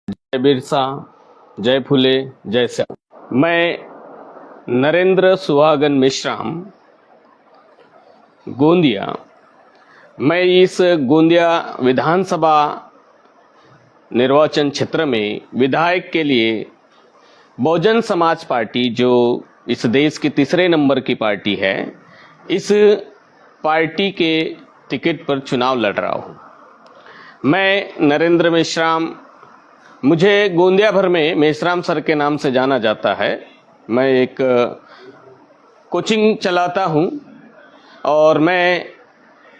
जय बिरसा, जय फुले, जय श्याम। मैं नरेंद्र सुहागन मेश्राम, गोंदिया। मैं इस गोंदिया विधानसभा निर्वाचन क्षेत्र में विधायक के लिए बहुजन समाज पार्टी, जो इस देश की तीसरे नंबर की पार्टी है, इस पार्टी के टिकट पर चुनाव लड़ रहा हूँ। मैं नरेंद्र मेश्राम, मुझे गोंदिया भर में मेश्राम सर के नाम से जाना जाता है। मैं एक कोचिंग चलाता हूँ और मैं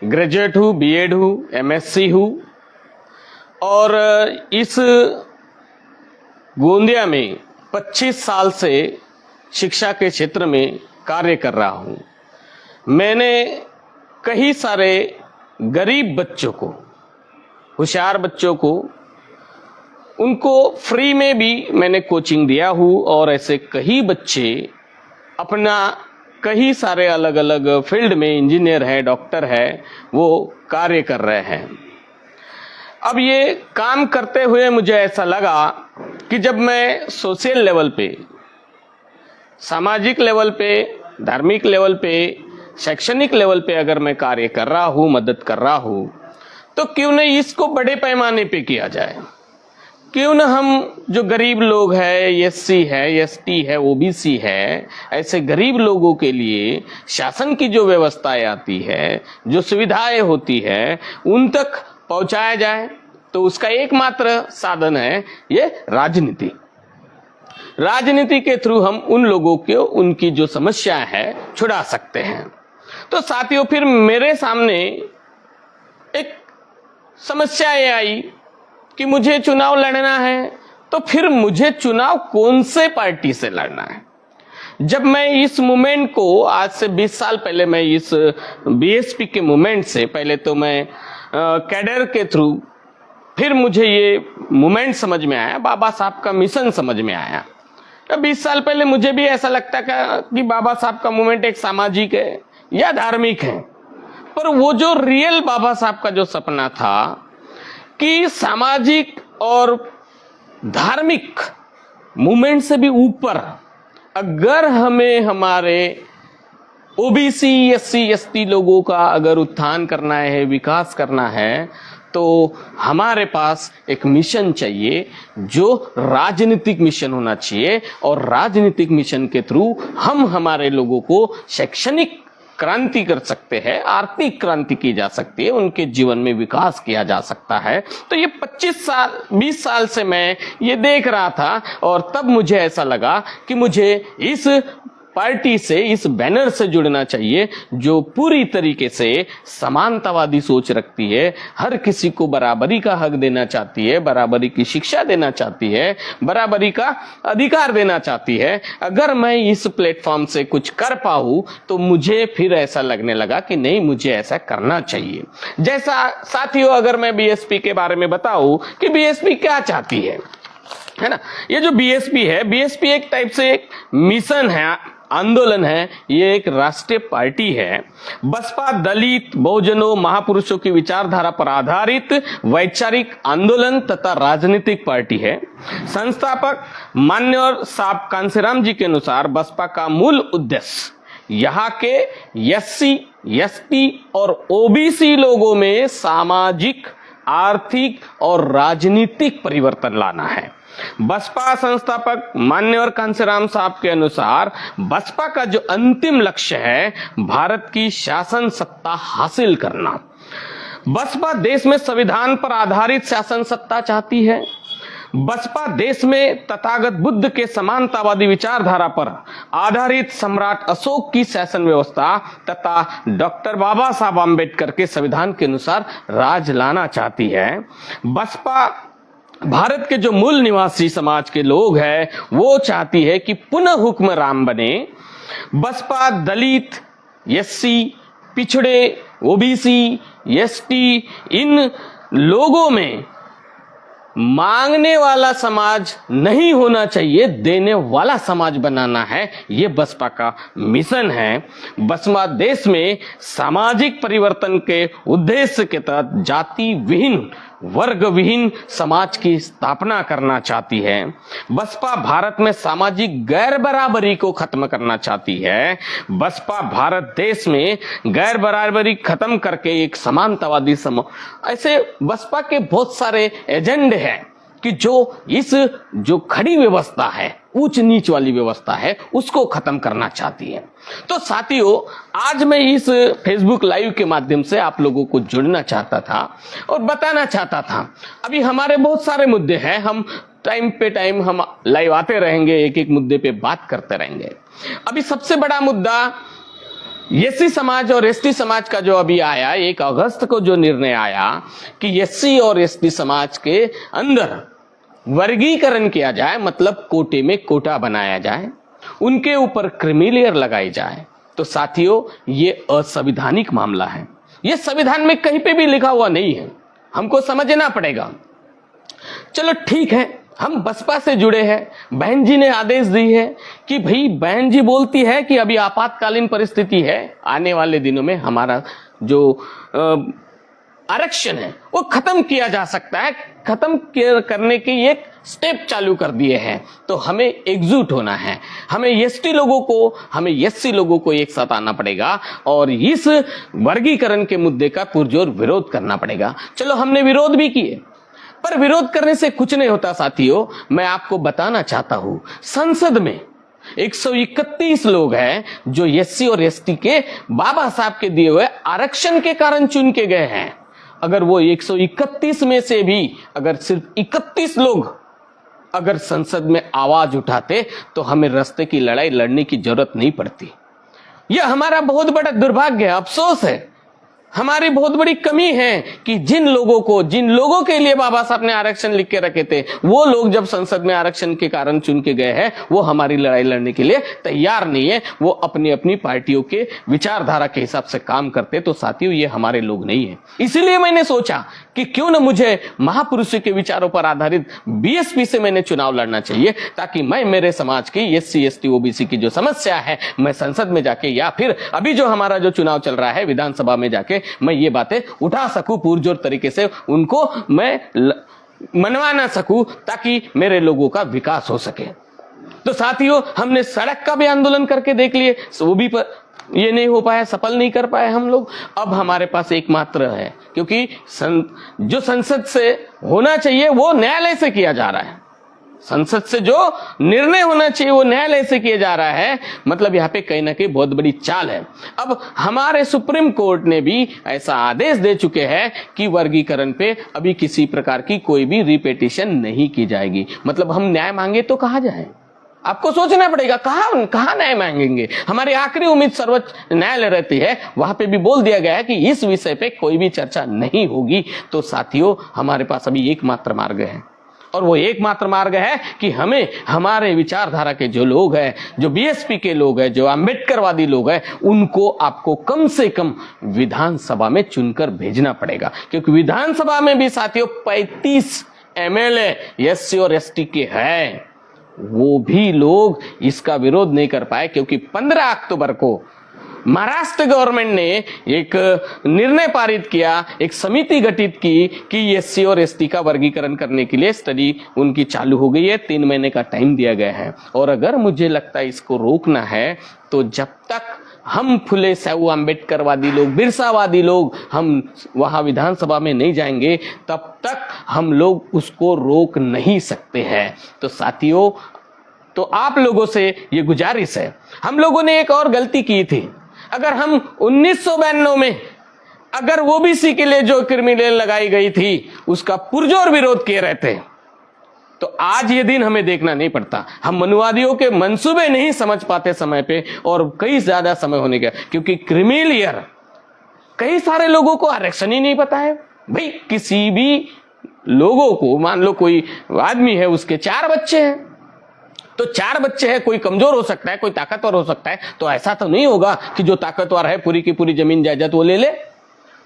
ग्रेजुएट हूँ, बीएड हूँ, एमएससी हूँ और इस गोंदिया में 25 साल से शिक्षा के क्षेत्र में कार्य कर रहा हूँ। मैंने कई सारे गरीब बच्चों को, होशियार बच्चों को, उनको फ्री में भी मैंने कोचिंग दिया हूँ और ऐसे कई बच्चे अपना कई सारे अलग अलग फील्ड में, इंजीनियर है, डॉक्टर है, वो कार्य कर रहे हैं। अब ये काम करते हुए मुझे ऐसा लगा कि जब मैं सोशल लेवल पे, सामाजिक लेवल पे, धार्मिक लेवल पे, शैक्षणिक लेवल पे अगर मैं कार्य कर रहा हूँ, मदद कर रहा हूँ, तो क्यों नहीं इसको बड़े पैमाने पे किया जाए। क्यों न हम जो गरीब लोग हैं, एससी है, एसटी है, ओबीसी है, ऐसे गरीब लोगों के लिए शासन की जो व्यवस्थाएं आती है, जो सुविधाएं होती है, उन तक पहुंचाया जाए। तो उसका एकमात्र साधन है ये राजनीति। राजनीति के थ्रू हम उन लोगों को उनकी जो समस्या है छुड़ा सकते हैं। तो साथियों, फिर मेरे सामने एक समस्या ये आई कि मुझे चुनाव लड़ना है, तो फिर मुझे चुनाव कौन से पार्टी से लड़ना है। जब मैं इस मूवमेंट को, आज से 20 साल पहले मैं इस बीएसपी के मूवमेंट से, पहले तो मैं कैडर के थ्रू, फिर मुझे ये मूवमेंट समझ में आया, बाबा साहब का मिशन समझ में आया। 20 साल पहले मुझे भी ऐसा लगता था कि बाबा साहब का मूवमेंट एक सामाजिक है या धार्मिक है, पर वो जो रियल बाबा साहब का जो सपना था कि सामाजिक और धार्मिक मूवमेंट से भी ऊपर अगर हमें हमारे ओबीसी, एससी, एसटी लोगों का अगर उत्थान करना है, विकास करना है, तो हमारे पास एक मिशन चाहिए जो राजनीतिक मिशन होना चाहिए। और राजनीतिक मिशन के थ्रू हम हमारे लोगों को शैक्षणिक क्रांति कर सकते हैं, आर्थिक क्रांति की जा सकती है, उनके जीवन में विकास किया जा सकता है। तो ये 20 साल से मैं ये देख रहा था और तब मुझे ऐसा लगा कि मुझे इस पार्टी से, इस बैनर से जुड़ना चाहिए जो पूरी तरीके से समानतावादी सोच रखती है, हर किसी को बराबरी का हक देना चाहती है, बराबरी की शिक्षा देना चाहती है, बराबरी का अधिकार देना चाहती है। अगर मैं इस प्लेटफॉर्म से कुछ कर पाऊं तो मुझे फिर ऐसा लगने लगा कि नहीं, मुझे ऐसा करना चाहिए। जैसा साथियों, अगर मैं बीएसपी के बारे में बताऊं कि बीएसपी क्या चाहती है ना, ये जो बीएसपी है, बीएसपी एक टाइप से एक मिशन है, आंदोलन है, ये एक राष्ट्रीय पार्टी है। बसपा दलित, बहुजनों, महापुरुषों की विचारधारा पर आधारित वैचारिक आंदोलन तथा राजनीतिक पार्टी है। संस्थापक माननीय साहब कांसीराम जी के अनुसार बसपा का मूल उद्देश्य यहाँ के एससी, एसटी और ओबीसी लोगों में सामाजिक, आर्थिक और राजनीतिक परिवर्तन लाना है। बसपा संस्थापक माननीय कांसीराम साहब के अनुसार बसपा का जो अंतिम लक्ष्य है, भारत की शासन सत्ता हासिल करना। बसपा देश में संविधान पर आधारित शासन सत्ता चाहती है। बसपा देश में तथागत बुद्ध के समानतावादी विचारधारा पर आधारित सम्राट अशोक की शासन व्यवस्था तथा डॉक्टर बाबा साहब आम्बेडकर के संविधान के अनुसार राज लाना चाहती है। बसपा भारत के जो मूल निवासी समाज के लोग हैं, वो चाहती है कि पुनः हुक्मरान बने। बसपा दलित, एससी, पिछड़े, ओबीसी, एसटी, इन लोगों में मांगने वाला समाज नहीं होना चाहिए, देने वाला समाज बनाना है। ये बसपा का मिशन है। बसपा देश में सामाजिक परिवर्तन के उद्देश्य के तहत जाति विहीन वर्ग विहीन समाज की स्थापना करना चाहती है। बसपा भारत में सामाजिक गैर बराबरी को खत्म करना चाहती है। बसपा भारत देश में गैर बराबरी खत्म करके एक समानतावादी ऐसे बसपा के बहुत सारे एजेंडे हैं कि जो खड़ी व्यवस्था है, ऊंच नीच वाली व्यवस्था है, उसको खत्म करना चाहती है। तो साथियों, आज मैं इस फेसबुक लाइव के माध्यम से आप लोगों को जुड़ना चाहता था और बताना चाहता था, अभी हमारे बहुत सारे मुद्दे हैं, हम टाइम पे टाइम हम लाइव आते रहेंगे, एक एक मुद्दे पे बात करते रहेंगे। अभी सबसे बड़ा मुद्दा एससी समाज और एसटी समाज का जो अभी आया, 1 अगस्त को जो निर्णय आया कि एससी और एसटी समाज के अंदर वर्गीकरण किया जाए, मतलब कोटे में कोटा बनाया जाए, उनके ऊपर क्रीमी लेयर लगाई जाए। तो साथियों, ये असंवैधानिक मामला है, ये संविधान में कहीं पे भी लिखा हुआ नहीं है, हमको समझना पड़ेगा। चलो ठीक है, हम बसपा से जुड़े हैं, बहन जी ने आदेश दी है कि भाई, बहन जी बोलती है कि अभी आपातकालीन परिस्थिति है, आने वाले दिनों में हमारा जो आरक्षण है वो खत्म किया जा सकता है, खत्म करने के एक स्टेप चालू कर दिए हैं। तो हमें एकजुट होना है, हमें एसटी लोगों को, हमें एससी लोगों को एक साथ आना पड़ेगा और इस वर्गीकरण के मुद्दे का पुरजोर विरोध करना पड़ेगा। चलो, हमने विरोध भी किए, पर विरोध करने से कुछ नहीं होता साथियों। मैं आपको बताना चाहता हूं, संसद में 131 लोग हैं जो एससी और एसटी के बाबा साहब के दिए हुए आरक्षण के कारण चुन के गए हैं। अगर वो 131 में से भी अगर सिर्फ 31 लोग अगर संसद में आवाज उठाते तो हमें रास्ते की लड़ाई लड़ने की जरूरत नहीं पड़ती। यह हमारा बहुत बड़ा दुर्भाग्य है, अफसोस है, हमारी बहुत बड़ी कमी है कि जिन लोगों के लिए बाबा साहब ने आरक्षण लिख के रखे थे, वो लोग जब संसद में आरक्षण के कारण चुन के गए हैं, वो हमारी लड़ाई लड़ने के लिए तैयार नहीं है। वो अपनी अपनी पार्टियों के विचारधारा के हिसाब से काम करते। तो साथियों, ये हमारे लोग नहीं है। इसीलिए मैंने सोचा कि क्यों न मुझे महापुरुषों के विचारों पर आधारित बीएसपी से मैंने चुनाव लड़ना चाहिए, ताकि मैं मेरे समाज की एससी एसटी ओबीसी की जो समस्या है, मैं संसद में जाके या फिर अभी जो हमारा जो चुनाव चल रहा है विधानसभा में जाके मैं ये बातें उठा सकूं, पुरजोर तरीके से उनको मैं मनवा ना सकूं, ताकि मेरे लोगों का विकास हो सके। तो साथियों, हमने सड़क का भी आंदोलन करके देख लिए, वो भी पर ये नहीं हो पाया, सफल नहीं कर पाए हम लोग। अब हमारे पास एकमात्र है, क्योंकि जो संसद से होना चाहिए वो न्यायालय से किया जा रहा है, संसद से जो निर्णय होना चाहिए वो न्यायालय से किया जा रहा है। मतलब यहाँ पे कहीं ना कहीं बहुत बड़ी चाल है। अब हमारे सुप्रीम कोर्ट ने भी ऐसा आदेश दे चुके हैं कि वर्गीकरण पे अभी किसी प्रकार की कोई भी रिपीटिशन नहीं की जाएगी। मतलब हम न्याय मांगे तो कहाँ जाए, आपको सोचना पड़ेगा, कहां न्याय मांगेंगे। हमारी आखिरी उम्मीद सर्वोच्च न्यायालय रहती है, वहां पे भी बोल दिया गया है कि इस विषय पे कोई भी चर्चा नहीं होगी। तो साथियों, हमारे पास अभी एकमात्र मार्ग है, और वो एकमात्र मार्ग है कि हमें हमारे विचारधारा के जो लोग हैं, जो बीएसपी के लोग हैं, जो अंबेडकरवादी लोग हैं, उनको आपको कम से कम विधानसभा में चुनकर भेजना पड़ेगा। क्योंकि विधानसभा में भी साथियों 35 एमएलए एससी और एसटी के हैं, वो भी लोग इसका विरोध नहीं कर पाए। क्योंकि 15 अक्टूबर को महाराष्ट्र गवर्नमेंट ने एक निर्णय पारित किया, एक समिति गठित की कि एससी और एसटी का वर्गीकरण करने के लिए स्टडी उनकी चालू हो गई है, 3 महीने का टाइम दिया गया है। और अगर मुझे लगता है इसको रोकना है, तो जब तक हम फुले साहू अंबेडकरवादी लोग, बिरसावादी लोग हम वहां विधानसभा में नहीं जाएंगे, तब तक हम लोग उसको रोक नहीं सकते हैं। तो साथियों, तो आप लोगों से ये गुजारिश है, हम लोगों ने एक और गलती की थी। अगर हम 1992 में अगर ओबीसी के लिए जो क्रिमिनल लगाई गई थी उसका पुरजोर विरोध किए रहते, तो आज ये दिन हमें देखना नहीं पड़ता। हम मनुवादियों के मंसूबे नहीं समझ पाते समय पे, और कई ज्यादा समय होने का, क्योंकि क्रिमिनल कई सारे लोगों को आरक्षण ही नहीं पता है। भाई, किसी भी लोगों को, मान लो कोई आदमी है, उसके 4 बच्चे हैं, तो 4 बच्चे हैं, कोई कमजोर हो सकता है, कोई ताकतवर हो सकता है। तो ऐसा तो नहीं होगा कि जो ताकतवर है पूरी की पूरी जमीन जायदाद वो ले ले।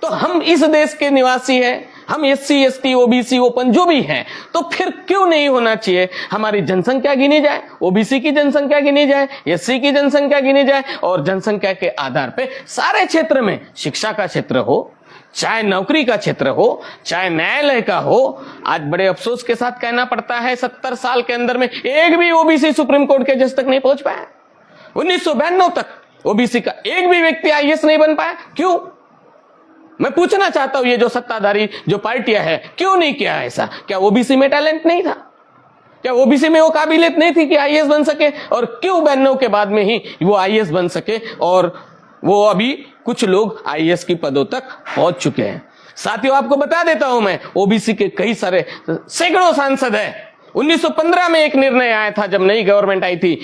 तो हम इस देश के निवासी हैं, हम एससी एसटी ओबीसी ओपन जो भी हैं, तो फिर क्यों नहीं होना चाहिए? हमारी जनसंख्या गिनी जाए, ओबीसी की जनसंख्या गिनी जाए, एससी की जनसंख्या गिनी जाए, और जनसंख्या के आधार पे सारे क्षेत्र में, शिक्षा का क्षेत्र हो, चाहे नौकरी का क्षेत्र हो, चाहे न्यायालय का हो। आज बड़े अफसोस के साथ कहना पड़ता है 70 साल के अंदर में एक भी ओबीसी सुप्रीम कोर्ट के जज तक नहीं पहुंच पाया। 1992 तक ओबीसी का एक भी व्यक्ति आईएएस नहीं बन पाया। क्यों? मैं पूछना चाहता हूं, ये जो सत्ताधारी जो पार्टियां है, क्यों नहीं किया ऐसा? क्या ओबीसी में टैलेंट नहीं था? क्या ओबीसी में वो काबिलियत नहीं थी कि आईएएस बन सके? और क्यों 92 के बाद में ही वो आईएएस बन सके और वो अभी कुछ लोग आईएएस की पदों तक पहुंच चुके हैं। साथियों, आपको बता देता हूं मैं, ओबीसी के कई सारे सैकड़ों सांसद हैं। 1915 में एक निर्णय आया था, जब नई गवर्नमेंट आई थी,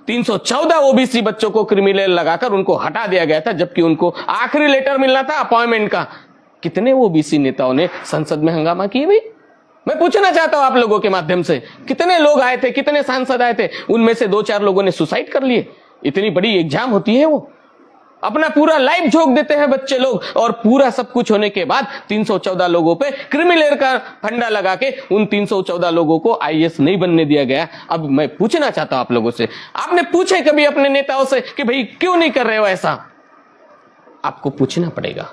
314 ओबीसी बच्चों को क्रिमिनल लगाकर उनको हटा दिया गया था, जबकि उनको आखिरी लेटर मिलना था अपॉइंटमेंट का। कितने ओबीसी नेताओं ने संसद में हंगामा किए भाई? मैं पूछना चाहता हूं आप लोगों के माध्यम से, कितने लोग आए थे, कितने सांसद आए थे? उनमें से 2-4 लोगों ने सुसाइड कर लिए। इतनी बड़ी एग्जाम होती है, वो अपना पूरा लाइफ झोंक देते हैं बच्चे लोग, और पूरा सब कुछ होने के बाद 314 लोगों पे क्रिमिनल का फंडा लगा के उन 314 लोगों को आईएएस नहीं बनने दिया गया। अब मैं पूछना चाहता हूं आप लोगों से, आपने पूछे कभी अपने नेताओं से कि भाई क्यों नहीं कर रहे हो ऐसा? आपको पूछना पड़ेगा,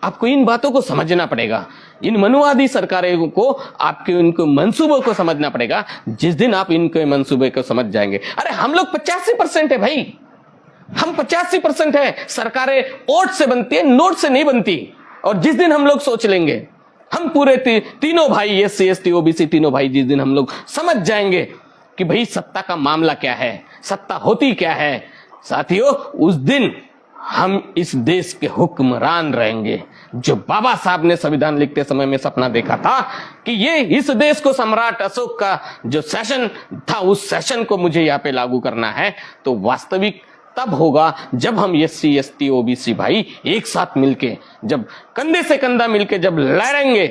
आपको इन बातों को समझना पड़ेगा। इन मनुवादी सरकारों को आपके उनको मंसूबों को समझना पड़ेगा। जिस दिन आप इनके मंसूबे को समझ जाएंगे, अरे हम लोग 85% है भाई, हम 85% है। सरकारें वोट से बनती है, नोट से नहीं बनती। और जिस दिन हम लोग सोच लेंगे, हम पूरे तीनों भाई, एससी एसटी ओबीसी तीनों भाई, जिस दिन हम लोग समझ जाएंगे कि भाई सत्ता का मामला क्या है, सत्ता होती क्या है, साथियों, उस दिन हम इस देश के हुक्मरान रहेंगे। जो बाबा साहब ने संविधान लिखते समय में सपना देखा था कि ये इस देश को सम्राट अशोक का जो सेशन था, उस सेशन को मुझे यहाँ पे लागू करना है, तो वास्तविक तब होगा जब हम एससी एसटी ओबीसी भाई एक साथ मिलके, जब कंधे से कंधा मिलके जब लड़ेंगे,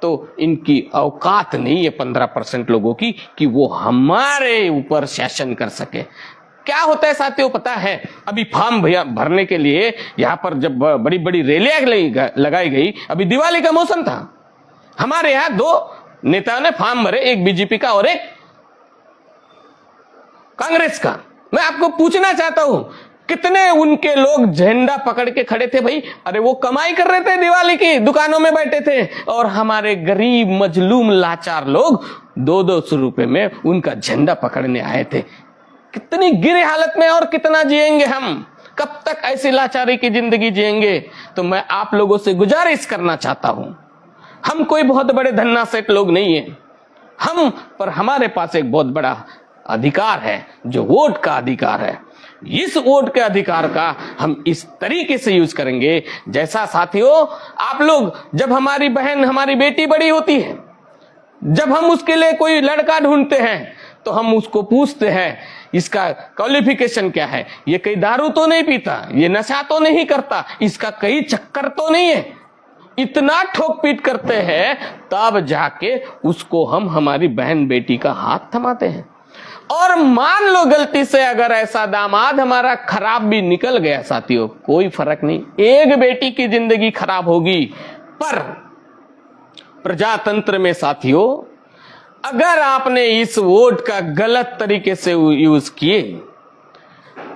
तो इनकी औकात नहीं है 15% लोगों की कि वो हमारे ऊपर शासन कर सके। क्या होता है साथियों, पता है? अभी फॉर्म भरने के लिए यहाँ पर जब बड़ी बड़ी रैलियां लगाई गई, अभी दिवाली का मौसम था, हमारे यहाँ 2 नेताओं ने फॉर्म भरे, एक बीजेपी का और एक कांग्रेस का। मैं आपको पूछना चाहता हूं, कितने उनके लोग झंडा पकड़ के खड़े थे भाई? अरे वो कमाई कर रहे थे, दिवाली की दुकानों में बैठे थे, और हमारे गरीब मजलूम लाचार लोग 200 रुपए में उनका झंडा पकड़ने आए थे। कितनी गिरे हालत में, और कितना जिएंगे हम? कब तक ऐसी लाचारी की जिंदगी जिएंगे? तो मैं आप लोगों से गुजारिश करना चाहता हूं, हम कोई बहुत बड़े धन्ना सेठ लोग नहीं है पर हमारे पास एक बहुत बड़ा अधिकार है, जो वोट का अधिकार है। इस वोट के अधिकार का हम इस तरीके से यूज करेंगे, जैसा साथियों, आप लोग, जब हमारी बहन, हमारी बेटी बड़ी होती है, जब हम उसके लिए कोई लड़का ढूंढते हैं, तो हम उसको पूछते हैं इसका क्वालिफिकेशन क्या है, ये कहीं दारू तो नहीं पीता, ये नशा तो नहीं करता, इसका कहीं चक्कर तो नहीं है। इतना ठोक पीट करते हैं, तब जाके उसको हम हमारी बहन बेटी का हाथ थमाते हैं। और मान लो गलती से अगर ऐसा दामाद हमारा खराब भी निकल गया साथियों, कोई फर्क नहीं, एक बेटी की जिंदगी खराब होगी। पर प्रजातंत्र में साथियों, अगर आपने इस वोट का गलत तरीके से यूज किए,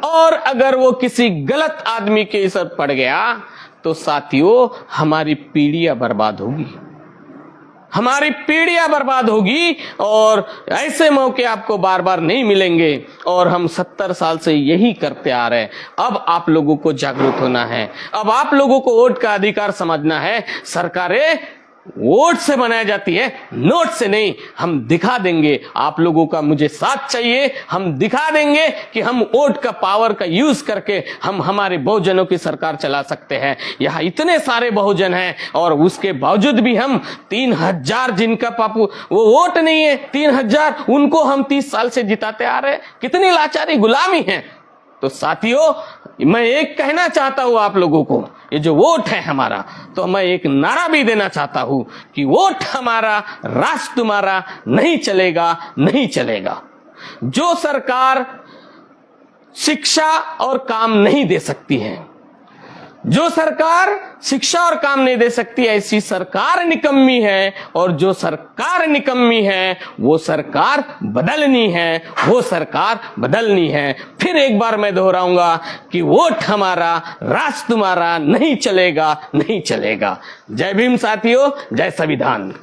और अगर वो किसी गलत आदमी के असर पड़ गया, तो साथियों हमारी पीढ़ियां बर्बाद होगी, हमारी पीढ़ियां बर्बाद होगी, और ऐसे मौके आपको बार बार नहीं मिलेंगे। और हम 70 साल से यही करते आ रहे हैं। अब आप लोगों को जागरूक होना है, अब आप लोगों को वोट का अधिकार समझना है। सरकारें वोट से बनाई जाती है, नोट से नहीं। हम दिखा देंगे, आप लोगों का मुझे साथ चाहिए, हम दिखा देंगे कि हम वोट का पावर का यूज करके हम हमारे बहुजनों की सरकार चला सकते हैं। यहाँ इतने सारे बहुजन हैं, और उसके बावजूद भी हम 3000 जिनका पापू वो वोट नहीं है, 3000 उनको हम 30 साल से जिताते आ रहे हैं। कितनी लाचारी, गुलामी है। तो साथियों, मैं एक कहना चाहता हूं आप लोगों को, ये जो वोट है हमारा, तो मैं एक नारा भी देना चाहता हूं कि वोट हमारा, राष्ट्र तुम्हारा, नहीं चलेगा, नहीं चलेगा। जो सरकार शिक्षा और काम नहीं दे सकती है, जो सरकार शिक्षा और काम नहीं दे सकती ऐसी सरकार निकम्मी है, और जो सरकार निकम्मी है वो सरकार बदलनी है, वो सरकार बदलनी है। फिर एक बार मैं दोहराऊंगा कि वोट हमारा, राज तुम्हारा, नहीं चलेगा, नहीं चलेगा। जय भीम साथियों, जय संविधान।